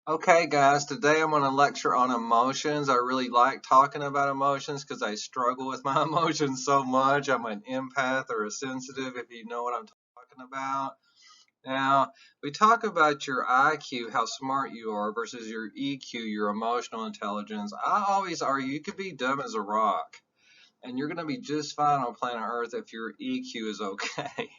Okay, guys, today I'm going to lecture on emotions. I really like talking about emotions because I struggle with my emotions so much. I'm an empath or a sensitive, if you know what I'm talking about. Now, we talk about your IQ, how smart you are, versus your EQ, your emotional intelligence. I always argue you could be dumb as a rock, and you're going to be just fine on planet Earth if your EQ is okay.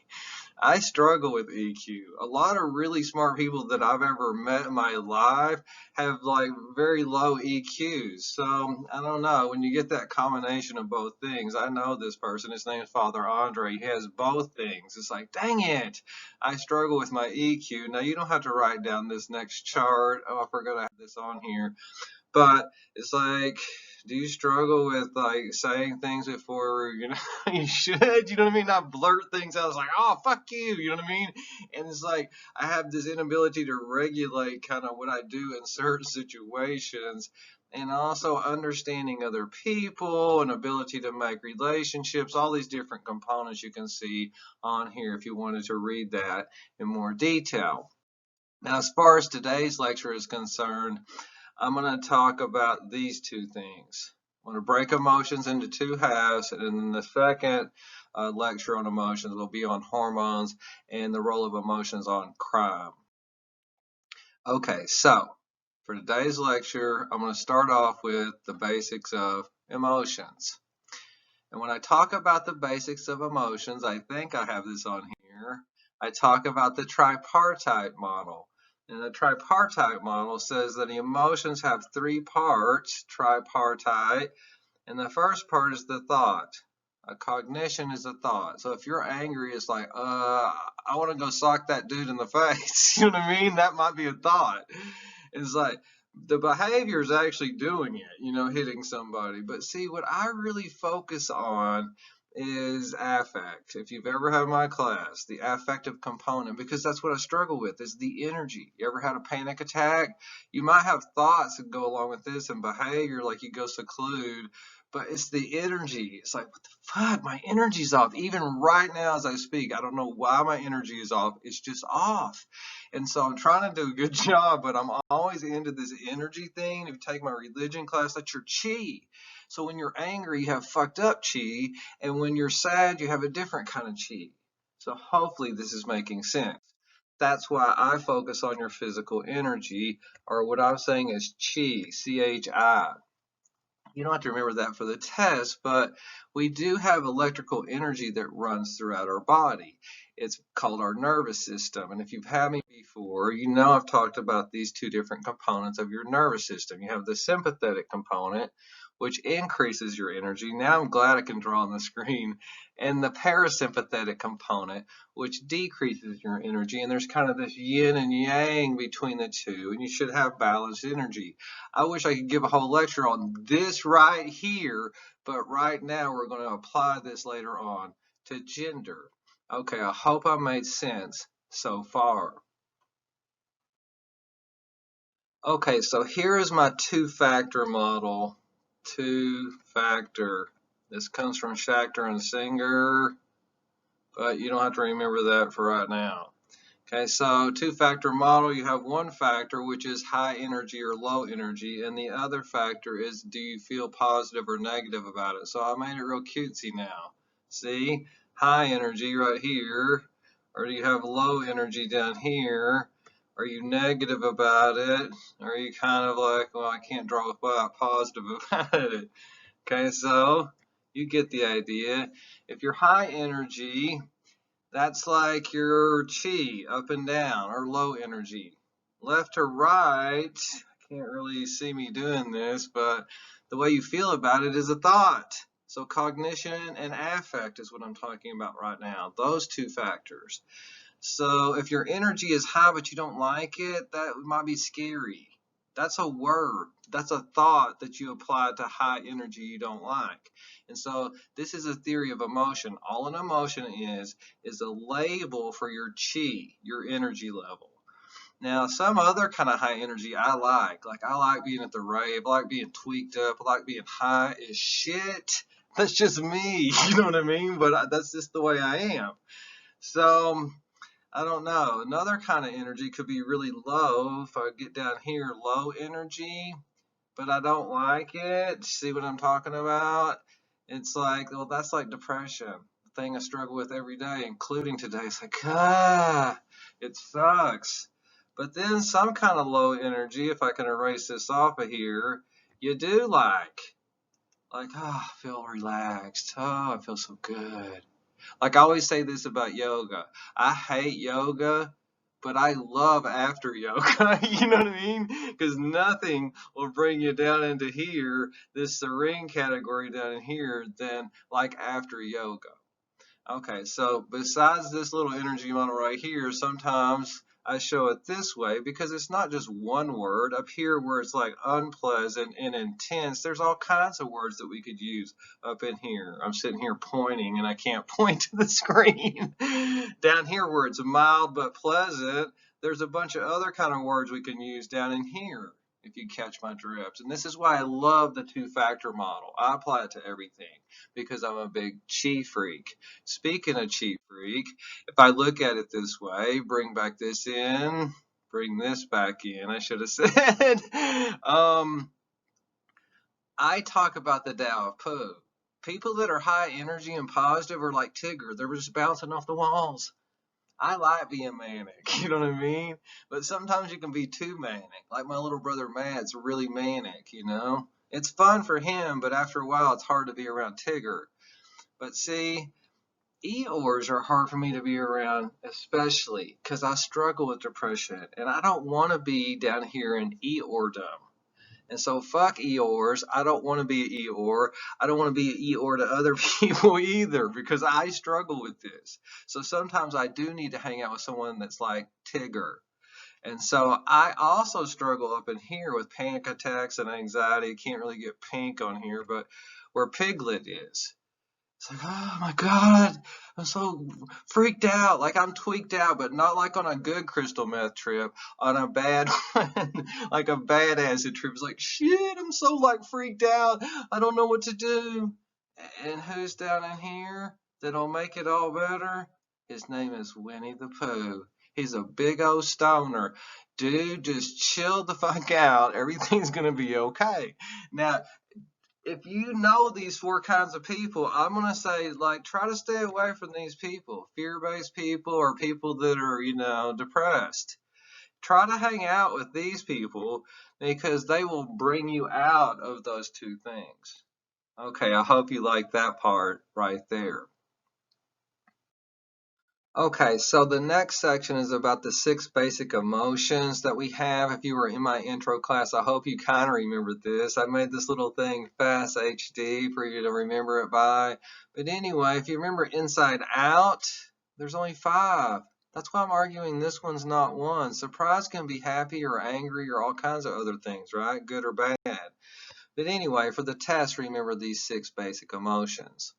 I struggle with EQ. A lot of really smart people that I've ever met in my life have like very low EQs. So I don't know. When you get that combination of both things, I know this person. His name is Father Andre. He has both things. It's like, dang it, I struggle with my EQ. Now you don't have to write down this next chart. Oh, I forgot to have this on here. But it's like, do you struggle with like saying things before you should? You know what I mean? Not blurt things out. It's like, oh fuck you. You know what I mean? And it's like I have this inability to regulate kind of what I do in certain situations. And also understanding other people and ability to make relationships, all these different components you can see on here if you wanted to read that in more detail. Now, as far as today's lecture is concerned, I'm going to talk about these two things. I'm going to break emotions into two halves, and then the second lecture on emotions will be on hormones and the role of emotions on crime. Okay, so for today's lecture, I'm going to start off with the basics of emotions. And when I talk about the basics of emotions, I think I have this on here. I talk about the tripartite model. And the tripartite model says that the emotions have three parts, tripartite, and the first part is the thought. A cognition is a thought. So if you're angry, it's like, I want to go sock that dude in the face. You know what I mean? That might be a thought. It's like the behavior is actually doing it, hitting somebody. But see, what I really focus on is affect. If you've ever had my class, the affective component, because that's what I struggle with, is the energy. You ever had a panic attack? You might have thoughts that go along with this and behavior, like you go seclude, but it's the energy. It's like, what the fuck? My energy's off. Even right now as I speak, I don't know why my energy is off. It's just off. And so I'm trying to do a good job, but I'm always into this energy thing. If you take my religion class, that's your chi. So when you're angry, you have fucked up chi. And when you're sad, you have a different kind of chi. So hopefully this is making sense. That's why I focus on your physical energy, or what I'm saying is chi, chi. You don't have to remember that for the test, but we do have electrical energy that runs throughout our body. It's called our nervous system. And if you've had me before, you know I've talked about these two different components of your nervous system. You have the sympathetic component, which increases your energy. Now I'm glad I can draw on the screen. And the parasympathetic component, which decreases your energy. And there's kind of this yin and yang between the two, and you should have balanced energy. I wish I could give a whole lecture on this right here, but right now we're going to apply this later on to gender. Okay, I hope I made sense so far. Okay, so here is my two-factor model. Two-factor. This comes from Schachter and Singer, but you don't have to remember that for right now. Okay, so two-factor model, you have one factor, which is high energy or low energy, and the other factor is, do you feel positive or negative about it? So I made it real cutesy now. See, high energy right here, or do you have low energy down here? Are you negative about it? Or are you kind of like, well, I can't draw a positive about it? Okay, so you get the idea. If you're high energy, that's like your chi, up and down, or low energy. Left to right, can't really see me doing this, but the way you feel about it is a thought. So cognition and affect is what I'm talking about right now, those two factors. So if your energy is high but you don't like it, that might be scary. That's a word. That's a thought that you apply to high energy you don't like. And so this is a theory of emotion. All an emotion is a label for your chi, your energy level. Now, some other kind of high energy I like. Like I like being at the rave. I like being tweaked up. I like being high as shit. That's just me. You know what I mean? But that's just the way I am. So I don't know. Another kind of energy could be really low. If I get down here, low energy, but I don't like it. See what I'm talking about? It's like, well, that's like depression, the thing I struggle with every day, including today. It's like, it sucks. But then some kind of low energy, if I can erase this off of here, you do like, I feel relaxed. Oh, I feel so good. Like I always say this about yoga. I hate yoga, but I love after yoga. You know what I mean? Because nothing will bring you down into here, this serene category down in here, than like after yoga. Okay, so besides this little energy model right here, sometimes I show it this way because it's not just one word. Up here where it's like unpleasant and intense, there's all kinds of words that we could use up in here. I'm sitting here pointing and I can't point to the screen. Down here where it's mild but pleasant, there's a bunch of other kind of words we can use down in here, if you catch my drift. And this is why I love the two-factor model. I apply it to everything because I'm a big chi freak. Speaking of chi freak, if I look at it this way, bring back this in, bring this back in, I should have said, I talk about the Tao of poo. People that are high energy and positive are like Tigger. They're just bouncing off the walls. I like being manic, you know what I mean? But sometimes you can be too manic. Like my little brother Matt's really manic, you know? It's fun for him, but after a while it's hard to be around Tigger. But see, Eeyores are hard for me to be around, especially because I struggle with depression and I don't want to be down here in Eeyordom. And so fuck Eeyores. I don't want to be an Eeyore. I don't want to be an Eeyore to other people either because I struggle with this. So sometimes I do need to hang out with someone that's like Tigger. And so I also struggle up in here with panic attacks and anxiety. Can't really get pink on here, but where Piglet is. It's like, oh my God, I'm so freaked out. Like I'm tweaked out, but not like on a good crystal meth trip, on a bad one, like a bad acid trip. It's like, shit, I'm so like freaked out. I don't know what to do. And who's down in here that'll make it all better? His name is Winnie the Pooh. He's a big old stoner. Dude, just chill the fuck out. Everything's gonna be okay. Now, if you know these four kinds of people, I'm going to say, like, try to stay away from these people, fear-based people or people that are, depressed. Try to hang out with these people because they will bring you out of those two things. Okay, I hope you like that part right there. Okay, so the next section is about the 6 basic emotions that we have. If you were in my intro class, I hope you kind of remembered this. I made this little thing fast HD for you to remember it by. But anyway, if you remember inside out, there's only 5. That's why I'm arguing this one's not 1. Surprise can be happy or angry or all kinds of other things, right? Good or bad. But anyway, for the test, remember these 6 basic emotions.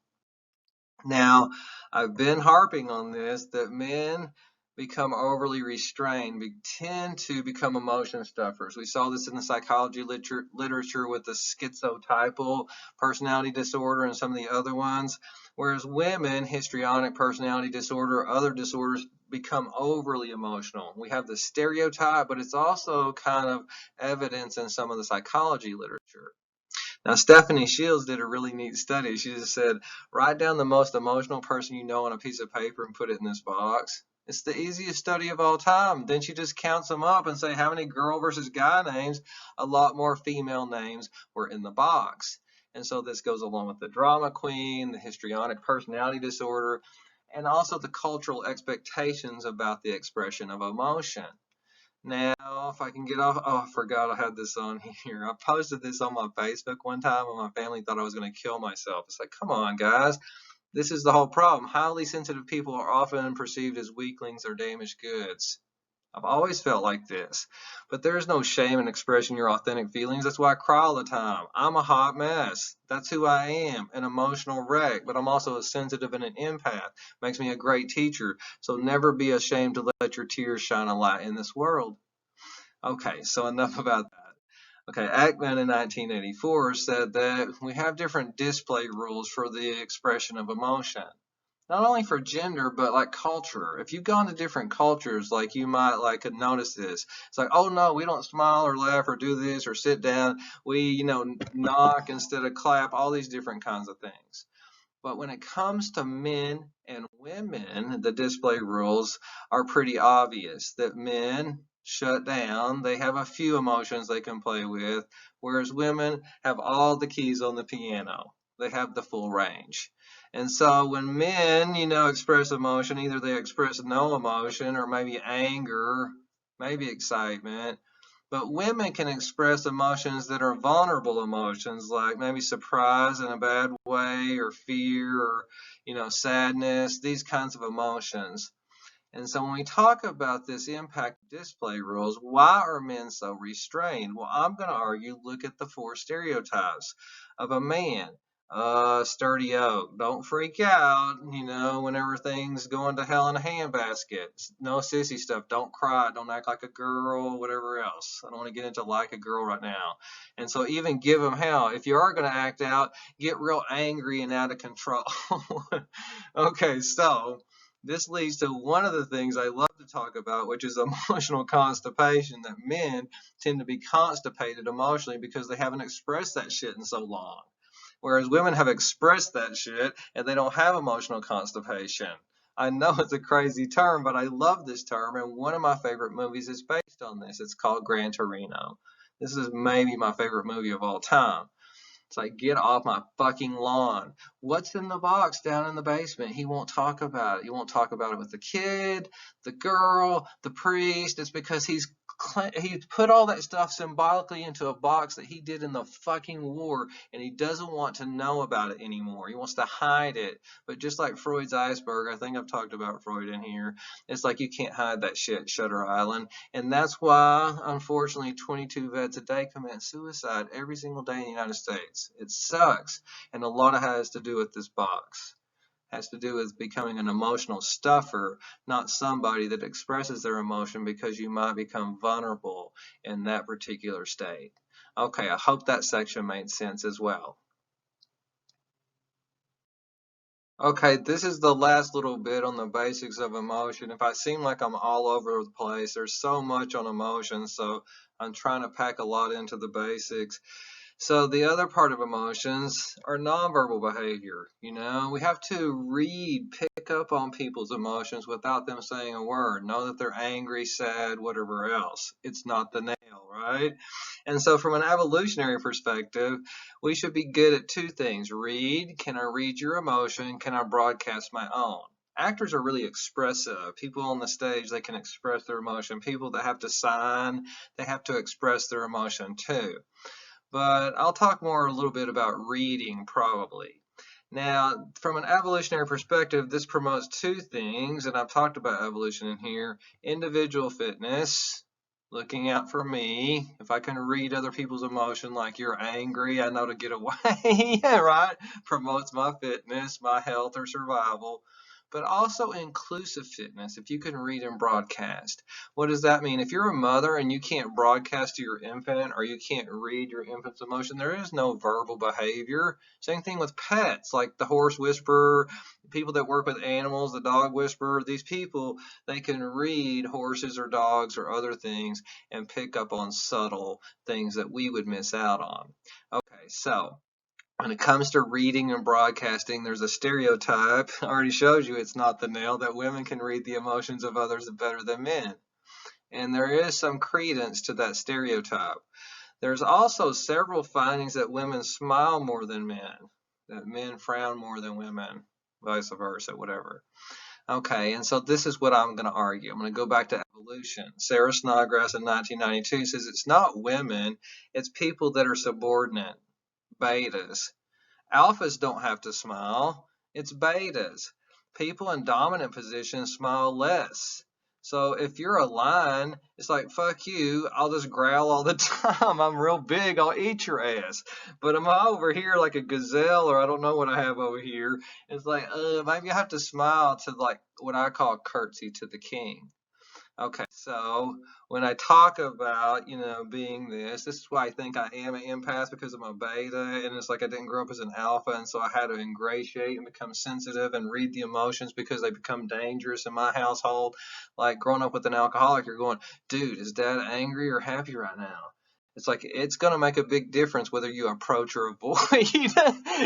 Now, I've been harping on this that men become overly restrained, tend to become emotion stuffers. We saw this in the psychology literature with the schizotypal personality disorder and some of the other ones. Whereas women, histrionic personality disorder, other disorders, become overly emotional. We have the stereotype, but it's also kind of evidence in some of the psychology literature. Now, Stephanie Shields did a really neat study. She just said, write down the most emotional person you know on a piece of paper and put it in this box. It's the easiest study of all time. Then she just counts them up and say how many girl versus guy names, a lot more female names were in the box. And so this goes along with the drama queen, the histrionic personality disorder, and also the cultural expectations about the expression of emotion. Now, if I can get off, oh, I forgot I had this on here. I posted this on my Facebook one time and my family thought I was going to kill myself. It's like, come on, guys. This is the whole problem. Highly sensitive people are often perceived as weaklings or damaged goods. I've always felt like this. But there's no shame in expressing your authentic feelings. That's why I cry all the time. I'm a hot mess. That's who I am, an emotional wreck. But I'm also a sensitive and an empath. Makes me a great teacher. So never be ashamed to let your tears shine a light in this world. Okay, so enough about that. Okay, Ackman in 1984 said that we have different display rules for the expression of emotion. not only for gender, but like culture. If you've gone to different cultures, like you might like could notice this. It's like, oh no, we don't smile or laugh or do this or sit down. We, knock instead of clap, all these different kinds of things. But when it comes to men and women, the display rules are pretty obvious that men shut down. They have a few emotions they can play with, whereas women have all the keys on the piano. They have the full range. And so when men, express emotion, either they express no emotion or maybe anger, maybe excitement, but women can express emotions that are vulnerable emotions, like maybe surprise in a bad way, or fear, or, sadness, these kinds of emotions. And so when we talk about this impact display rules, why are men so restrained? Well, I'm going to argue, look at the 4 stereotypes of a man. Sturdy oak. Don't freak out, whenever things going to hell in a handbasket. No sissy stuff. Don't cry. Don't act like a girl, whatever else. I don't want to get into like a girl right now. And so even give them hell. If you are going to act out, get real angry and out of control. Okay, so this leads to one of the things I love to talk about, which is emotional constipation, that men tend to be constipated emotionally because they haven't expressed that shit in so long. Whereas women have expressed that shit and they don't have emotional constipation. I know it's a crazy term, but I love this term, and one of my favorite movies is based on this. It's called Gran Torino. This is maybe my favorite movie of all time. It's like, get off my fucking lawn. What's in the box down in the basement? He won't talk about it. He won't talk about it with the kid, the girl, the priest. It's because he's put all that stuff symbolically into a box that he did in the fucking war, and he doesn't want to know about it anymore. He wants to hide it. But just like Freud's iceberg, I think I've talked about Freud in here, it's like you can't hide that shit, Shutter Island. And that's why, unfortunately, 22 vets a day commit suicide every single day in the United States. It sucks. And a lot of it has to do with this box. Has to do with becoming an emotional stuffer, not somebody that expresses their emotion because you might become vulnerable in that particular state. Okay, I hope that section made sense as well. Okay, this is the last little bit on the basics of emotion. If I seem like I'm all over the place, there's so much on emotion, so I'm trying to pack a lot into the basics. So the other part of emotions are nonverbal behavior. We have to read, pick up on people's emotions without them saying a word. Know that they're angry, sad, whatever else. It's not the nail, right? And so from an evolutionary perspective, we should be good at 2 things. Read, can I read your emotion? Can I broadcast my own? Actors are really expressive. People on the stage, they can express their emotion. People that have to sign, they have to express their emotion too. But I'll talk more a little bit about reading probably. Now, from an evolutionary perspective, this promotes 2 things, and I've talked about evolution in here. Individual fitness, looking out for me. If I can read other people's emotion, like you're angry, I know to get away, yeah, right? Promotes my fitness, my health or survival. But also inclusive fitness, if you can read and broadcast. What does that mean? If you're a mother and you can't broadcast to your infant, or you can't read your infant's emotion, there is no verbal behavior. Same thing with pets, like the horse whisperer, people that work with animals, the dog whisperer. These people, they can read horses or dogs or other things and pick up on subtle things that we would miss out on. Okay, so when it comes to reading and broadcasting, there's a stereotype. I already showed you it's not the nail, that women can read the emotions of others better than men. And there is some credence to that stereotype. There's also several findings that women smile more than men, that men frown more than women, vice versa, whatever. Okay, and so this is what I'm going to argue. I'm going to go back to evolution. Sarah Snodgrass in 1992 says it's not women, it's people that are subordinate, betas. Alphas don't have to smile. It's betas. People in dominant positions smile less. So if you're a lion, it's like, fuck you, I'll just growl all the time. I'm real big, I'll eat your ass. But am I over here like a gazelle, or I don't know what I have over here? It's like, maybe I have to smile to like what I call curtsy to the king. Okay, So when I talk about, being this is why I think I am an empath because I'm a beta, and it's like I didn't grow up as an alpha, and so I had to ingratiate and become sensitive and read the emotions because they become dangerous in my household. Like growing up with an alcoholic, you're going, dude, is dad angry or happy right now? It's like it's going to make a big difference whether you approach or avoid.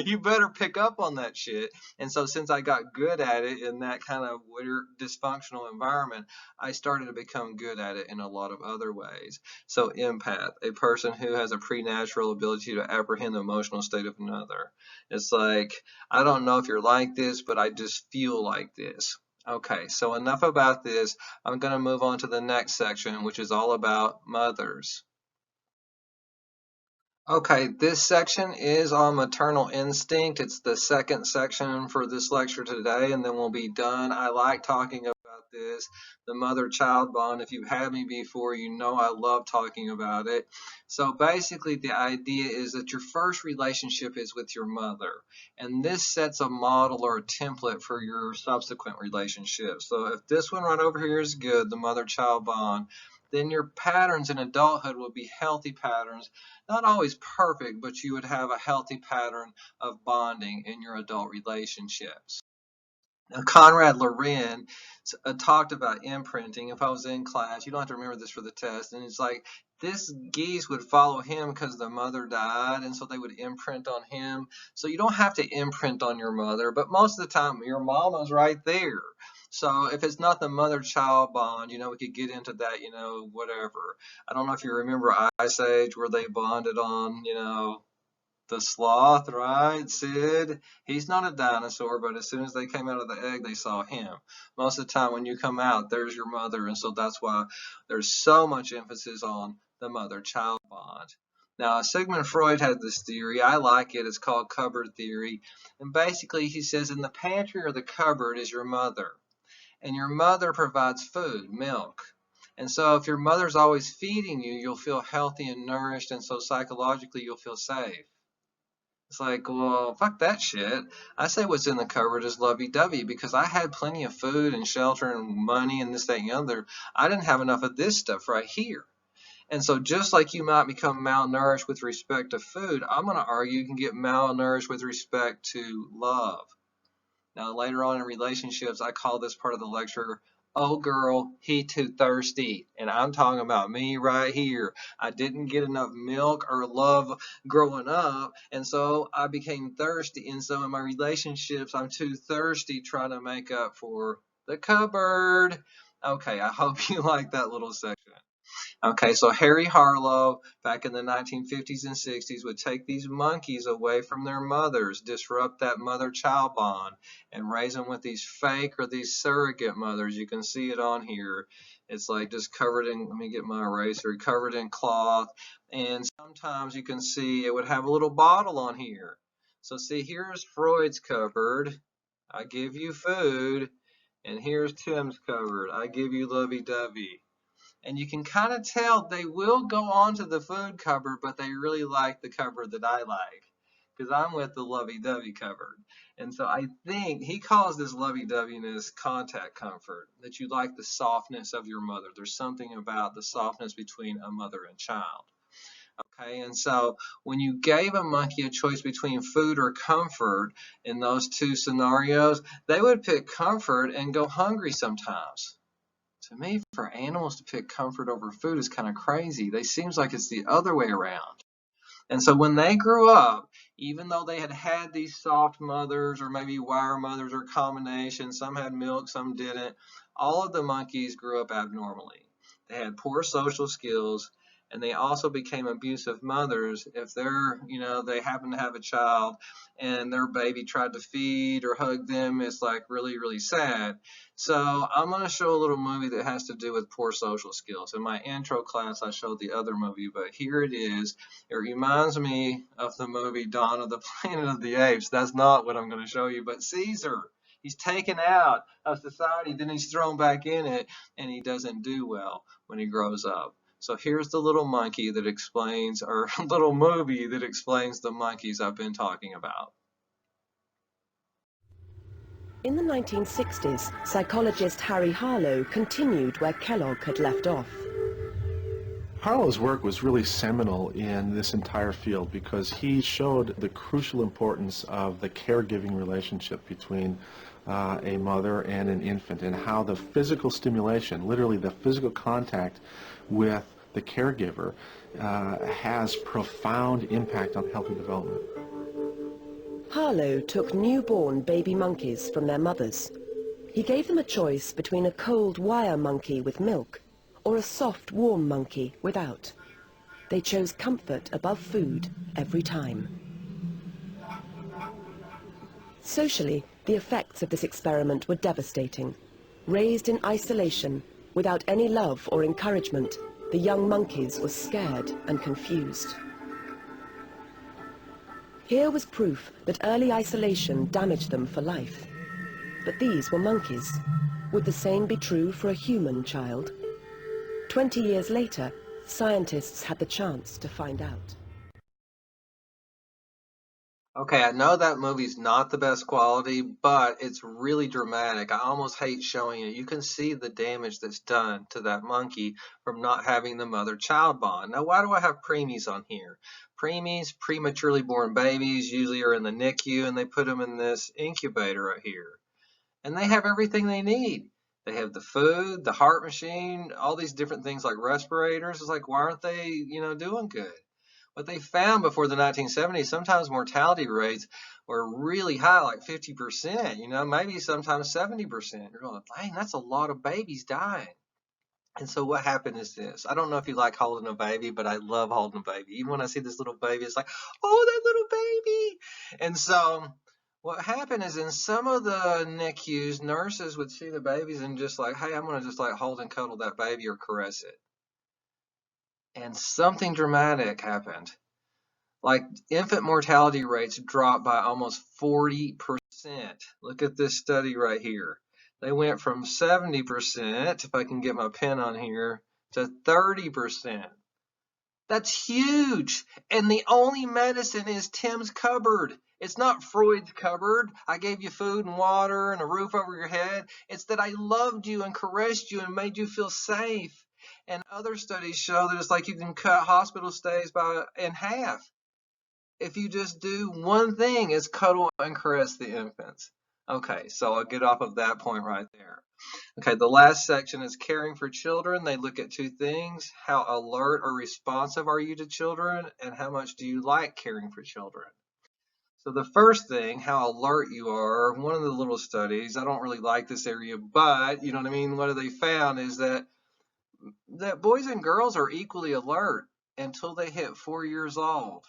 You better pick up on that shit. And so since I got good at it in that kind of weird dysfunctional environment, I started to become good at it in a lot of other ways. So, empath, a person who has a preternatural ability to apprehend the emotional state of another. It's like, I don't know if you're like this, but I just feel like this. Okay, so enough about this. I'm going to move on to the next section, which is all about mothers. Okay, this section is on maternal instinct. It's the second section for this lecture today, and then we'll be done. I like talking about this, the mother-child bond. If you've had me before, you know I love talking about it. So basically, the idea is that your first relationship is with your mother, and this sets a model or a template for your subsequent relationships. So if this one right over here is good, the mother-child bond, then your patterns in adulthood will be healthy patterns, not always perfect, but you would have a healthy pattern of bonding in your adult relationships. Now, Conrad Loren talked about imprinting. If I was in class, you don't have to remember this for the test. And it's like this geese would follow him because the mother died, and so they would imprint on him. So you don't have to imprint on your mother, but most of the time your mama's right there. So if it's not the mother-child bond, we could get into that, whatever. I don't know if you remember Ice Age where they bonded on, the sloth, right? Sid. He's not a dinosaur, but as soon as they came out of the egg, they saw him. Most of the time, when you come out, there's your mother, and so that's why there's so much emphasis on the mother-child bond. Now, Sigmund Freud had this theory. I like it. It's called cupboard theory. And basically, he says in the pantry or the cupboard is your mother. And your mother provides food, milk. And so if your mother's always feeding you, you'll feel healthy and nourished, and so psychologically you'll feel safe. It's like, well, fuck that shit. I say what's in the cupboard is lovey-dovey because I had plenty of food and shelter and money and this, that, and the other. I didn't have enough of this stuff right here. And so just like you might become malnourished with respect to food, I'm going to argue you can get malnourished with respect to love. Now, later on in relationships, I call this part of the lecture, "Oh girl, he too thirsty." And I'm talking about me right here. I didn't get enough milk or love growing up, and so I became thirsty. And so in my relationships, I'm too thirsty trying to make up for the cupboard. Okay, I hope you like that little section. Okay, so Harry Harlow, back in the 1950s and 60s, would take these monkeys away from their mothers, disrupt that mother-child bond, and raise them with these fake or these surrogate mothers. You can see it on here. It's like just covered in, let me get my eraser, covered in cloth. And sometimes you can see it would have a little bottle on here. So see, here's Freud's cupboard. I give you food. And here's Tim's cupboard. I give you lovey-dovey. And you can kind of tell they will go onto the food cupboard, but they really like the cupboard that I like because I'm with the lovey-dovey cupboard. And so I think he calls this lovey-doveyness contact comfort, that you like the softness of your mother. There's something about the softness between a mother and child. Okay, and so when you gave a monkey a choice between food or comfort in those two scenarios, they would pick comfort and go hungry sometimes. To me, for animals to pick comfort over food is kind of crazy. They seems like it's the other way around. And so when they grew up, even though they had had these soft mothers or maybe wire mothers or combinations, some had milk, some didn't, all of the monkeys grew up abnormally. They had poor social skills, and they also became abusive mothers if they happen to have a child and their baby tried to feed or hug them. It's like really, really sad. So I'm going to show a little movie that has to do with poor social skills. In my intro class, I showed the other movie, but here it is. It reminds me of the movie Dawn of the Planet of the Apes. That's not what I'm going to show you, but Caesar. He's taken out of society, then he's thrown back in it, and he doesn't do well when he grows up. So here's the little monkey that explains, or little movie that explains the monkeys I've been talking about. In the 1960s, psychologist Harry Harlow continued where Kellogg had left off. Harlow's work was really seminal in this entire field because he showed the crucial importance of the caregiving relationship between a mother and an infant, and how the physical stimulation, literally the physical contact with the caregiver, has profound impact on healthy development. Harlow took newborn baby monkeys from their mothers. He gave them a choice between a cold wire monkey with milk or a soft warm monkey without. They chose comfort above food every time. Socially, the effects of this experiment were devastating. Raised in isolation, without any love or encouragement, the young monkeys were scared and confused. Here was proof that early isolation damaged them for life. But these were monkeys. Would the same be true for a human child? 20 years later, scientists had the chance to find out. Okay, I know that movie's not the best quality, but it's really dramatic. I almost hate showing it. You can see the damage that's done to that monkey from not having the mother-child bond. Now, why do I have preemies on here? Preemies, prematurely born babies, usually are in the NICU, and they put them in this incubator right here. And they have everything they need. They have the food, the heart machine, all these different things like respirators. It's like, why aren't they, doing good? What they found before the 1970s, sometimes mortality rates were really high, like 50%, maybe sometimes 70%. You're going, dang, that's a lot of babies dying. And so what happened is this. I don't know if you like holding a baby, but I love holding a baby. Even when I see this little baby, it's like, oh, that little baby. And so what happened is in some of the NICUs, nurses would see the babies and just like, hey, I'm going to just like hold and cuddle that baby or caress it. And something dramatic happened. Like infant mortality rates dropped by almost 40%. Look at this study right here. They went from 70%, if I can get my pen on here, to 30%. That's huge. And the only medicine is Tim's cupboard. It's not Freud's cupboard. I gave you food and water and a roof over your head. It's that I loved you and caressed you and made you feel safe. And other studies show that it's like you can cut hospital stays in half if you just do one thing, is cuddle and caress the infants. Okay, so I'll get off of that point right there. Okay, the last section is caring for children. They look at two things. How alert or responsive are you to children, and how much do you like caring for children? So the first thing, how alert you are, one of the little studies, I don't really like this area, but you know what I mean, what they found is that boys and girls are equally alert until they hit 4 years old.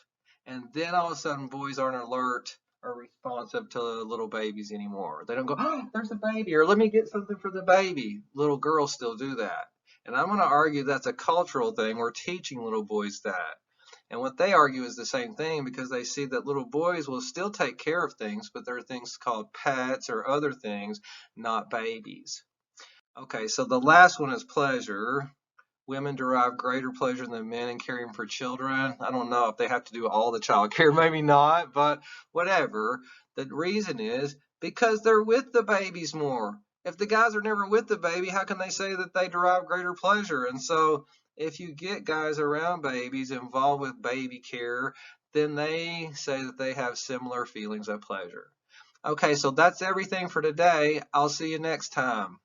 And then all of a sudden, boys aren't alert or responsive to little babies anymore. They don't go, oh, there's a baby, or let me get something for the baby. Little girls still do that. And I'm going to argue that's a cultural thing. We're teaching little boys that. And what they argue is the same thing, because they see that little boys will still take care of things, but there are things called pets or other things, not babies. Okay, so the last one is pleasure. Women derive greater pleasure than men in caring for children. I don't know if they have to do all the child care, maybe not, but whatever. The reason is because they're with the babies more. If the guys are never with the baby, how can they say that they derive greater pleasure? And so if you get guys around babies involved with baby care, then they say that they have similar feelings of pleasure. Okay, so that's everything for today. I'll see you next time.